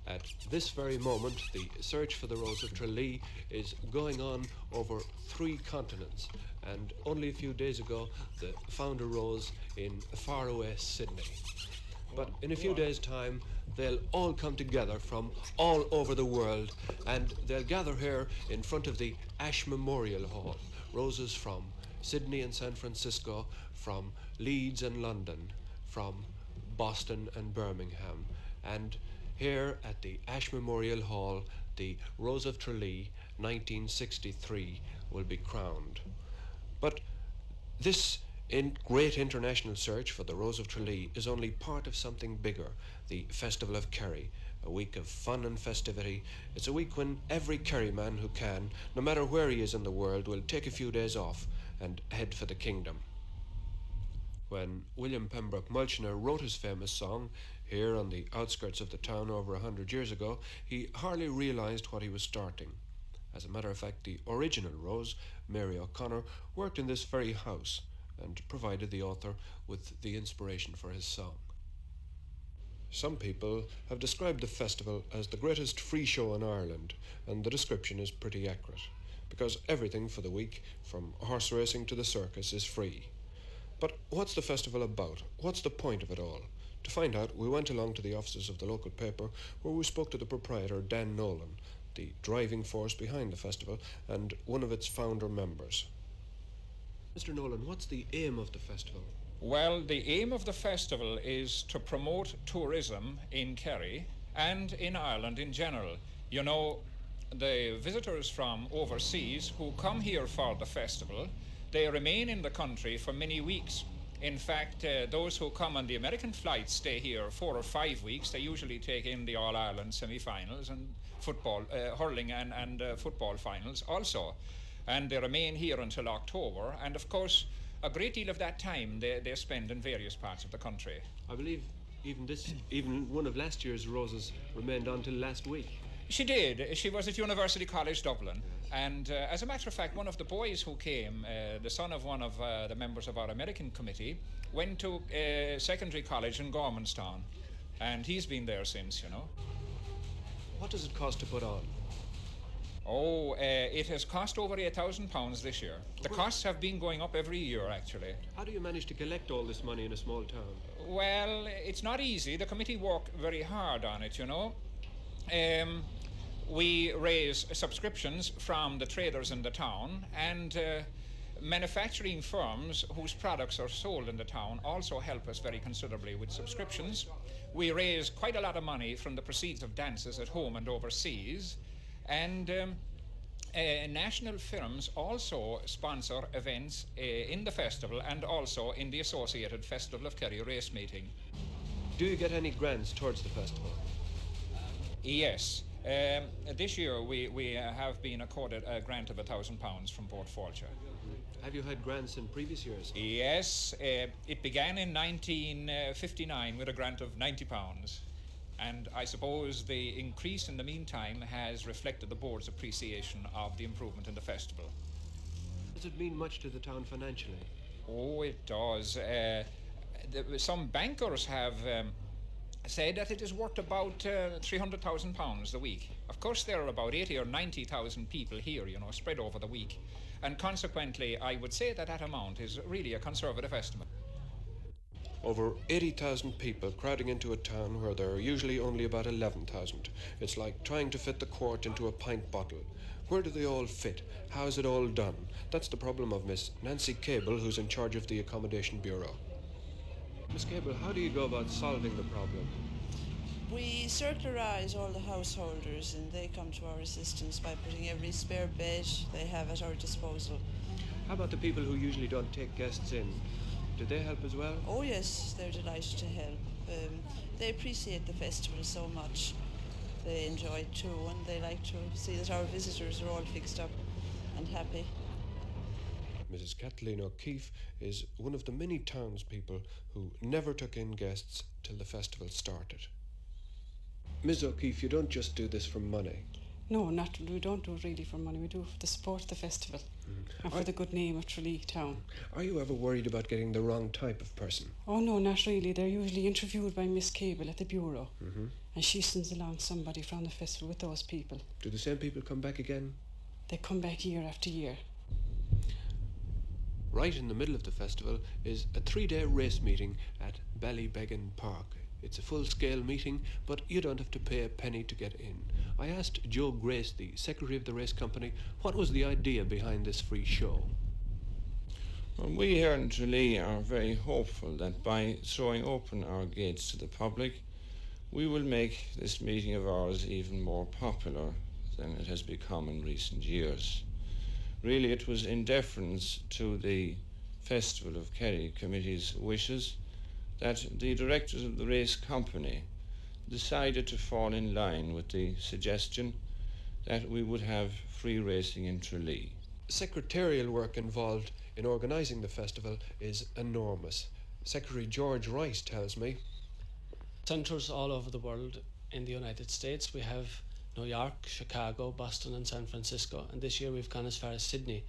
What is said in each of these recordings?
At this very moment, the search for the Rose of Tralee is going on over 3 continents, and only a few days ago they found a rose in faraway Sydney. But in a few days' time, they'll all come together from all over the world, and they'll gather here in front of the Ashe Memorial Hall. Roses from Sydney and San Francisco, from Leeds and London, from Boston and Birmingham, and here at the Ashe Memorial Hall, the Rose of Tralee 1963 will be crowned. But this great international search for the Rose of Tralee is only part of something bigger, the Festival of Kerry, a week of fun and festivity. It's a week when every Kerryman who can, no matter where he is in the world, will take a few days off and head for the kingdom. When William Pembroke Mulchinock wrote his famous song, here on the outskirts of the town over 100 years ago, he hardly realised what he was starting. As a matter of fact, the original Rose, Mary O'Connor, worked in this very house and provided the author with the inspiration for his song. Some people have described the festival as the greatest free show in Ireland, and the description is pretty accurate, because everything for the week, from horse racing to the circus, is free. But what's the festival about? What's the point of it all? To find out, we went along to the offices of the local paper, where we spoke to the proprietor, Dan Nolan, the driving force behind the festival and one of its founder members. Mr. Nolan, what's the aim of the festival? Well, the aim of the festival is to promote tourism in Kerry and in Ireland in general. You know, the visitors from overseas who come here for the festival, they remain in the country for many weeks. In fact, those who come on the American flights stay here 4 or 5 weeks. They usually take in the All-Ireland semi-finals and football, hurling and football finals also. And they remain here until October. And of course, a great deal of that time they spend in various parts of the country. I believe even one of last year's roses remained on till last week. She did. She was at University College Dublin. And as a matter of fact, one of the boys who came, the son of one of the members of our American committee, went to secondary college in Gormanstown. And he's been there since, you know. What does it cost to put on? Oh, it has cost over £8,000 this year. The costs have been going up every year, actually. How do you manage to collect all this money in a small town? Well, it's not easy. The committee work very hard on it, you know. We raise subscriptions from the traders in the town, and manufacturing firms whose products are sold in the town also help us very considerably with subscriptions. We raise quite a lot of money from the proceeds of dances at home and overseas, and national firms also sponsor events in the festival and also in the associated Festival of Kerry race meeting. Do you get any grants towards the festival? Yes. This year we have been accorded a grant of £1,000 from Portfolio. Have you had grants in previous years? Yes. It began in 1959 with a grant of £90. And I suppose the increase in the meantime has reflected the board's appreciation of the improvement in the festival. Does it mean much to the town financially? Oh, it does. Some bankers have said that it is worth about £300,000 a week. Of course, there are about 80 or 90,000 people here, you know, spread over the week. And consequently, I would say that that amount is really a conservative estimate. Over 80,000 people crowding into a town where there are usually only about 11,000. It's like trying to fit the quart into a pint bottle. Where do they all fit? How is it all done? That's the problem of Miss Nancy Cable, who's in charge of the Accommodation Bureau. Miss Cable, how do you go about solving the problem? We circularise all the householders, and they come to our assistance by putting every spare bed they have at our disposal. How about the people who usually don't take guests in? Do they help as well? Oh yes, they're delighted to help. They appreciate the festival so much. They enjoy it too, and they like to see that our visitors are all fixed up and happy. Mrs. Kathleen O'Keefe is one of the many townspeople who never took in guests till the festival started. Ms. O'Keefe, you don't just do this for money. No, we don't do it really for money. We do it to support the festival and for the good name of Tralee town. Are you ever worried about getting the wrong type of person? Oh no, not really. They're usually interviewed by Miss Cable at the bureau, and she sends along somebody from the festival with those people. Do the same people come back again? They come back year after year. Right in the middle of the festival is a 3-day race meeting at Ballybeggin Park. It's a full-scale meeting, but you don't have to pay a penny to get in. I asked Joe Grace, the secretary of the race company, what was the idea behind this free show. Well, we here in Tralee are very hopeful that by throwing open our gates to the public, we will make this meeting of ours even more popular than it has become in recent years. Really, it was in deference to the Festival of Kerry Committee's wishes that the directors of the race company decided to fall in line with the suggestion that we would have free racing in Tralee. Secretarial work involved in organising the festival is enormous. Secretary George Rice tells me. Centres all over the world in the United States. We have New York, Chicago, Boston and San Francisco, and this year we've gone as far as Sydney,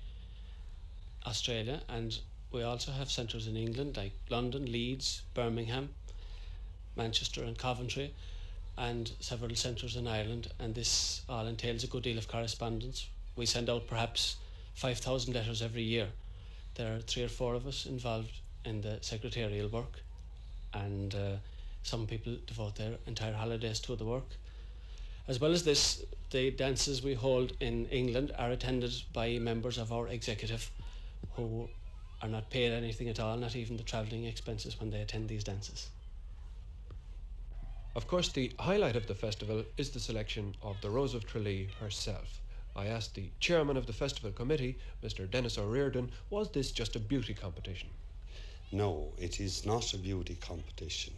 Australia, and we also have centres in England like London, Leeds, Birmingham, Manchester and Coventry, and several centres in Ireland, and this all entails a good deal of correspondence. We send out perhaps 5,000 letters every year. There are 3 or 4 of us involved in the secretarial work, and some people devote their entire holidays to the work. As well as this, the dances we hold in England are attended by members of our executive who are not paid anything at all, not even the travelling expenses when they attend these dances. Of course, the highlight of the festival is the selection of the Rose of Tralee herself. I asked the chairman of the festival committee, Mr. Dennis O'Riordan, was this just a beauty competition? No, it is not a beauty competition.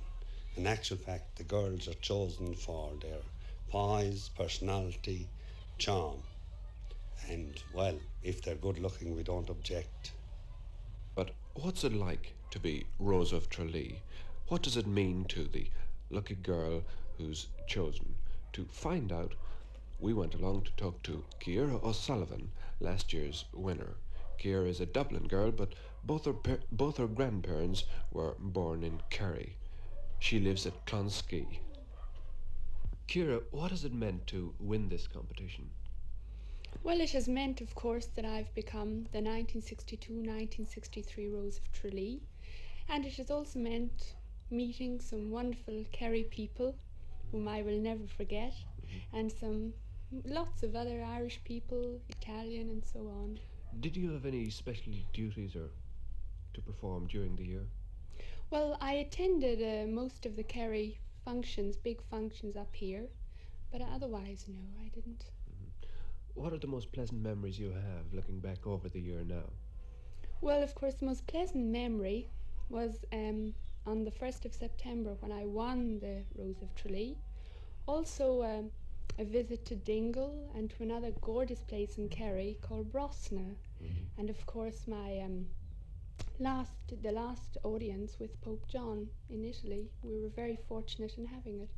In actual fact, the girls are chosen for their poise, personality, charm. And, well, if they're good looking, we don't object. But what's it like to be Rose of Tralee? What does it mean to the lucky girl who's chosen? To find out, we went along to talk to Ciara O'Sullivan, last year's winner. Ciara is a Dublin girl, but both her grandparents were born in Kerry. She lives at Clonskee. Ciara, what has it meant to win this competition? Well, it has meant, of course, that I've become the 1962-1963 Rose of Tralee, and it has also meant meeting some wonderful Kerry people whom I will never forget, and lots of other Irish people, Italian and so on. Did you have any special duties to perform during the year? Well, I attended most of the Kerry functions, big functions up here, but otherwise, no, I didn't. What are the most pleasant memories you have looking back over the year now? Well, of course, the most pleasant memory was on the 1st of September when I won the Rose of Tralee. Also a visit to Dingle and to another gorgeous place in Kerry called Brosna. And of course my the last audience with Pope John in Italy. We were very fortunate in having it.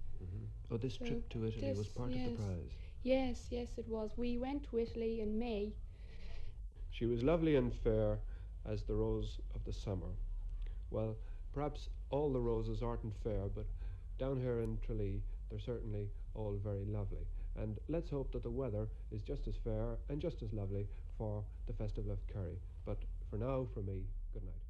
Oh, this trip to Italy was part of the prize. Yes, it was. We went to Italy in May. She was lovely and fair as the rose of the summer. Well, perhaps all the roses aren't fair, but down here in Tralee, they're certainly all very lovely. And let's hope that the weather is just as fair and just as lovely for the Festival of Kerry. But for now, from me, good night.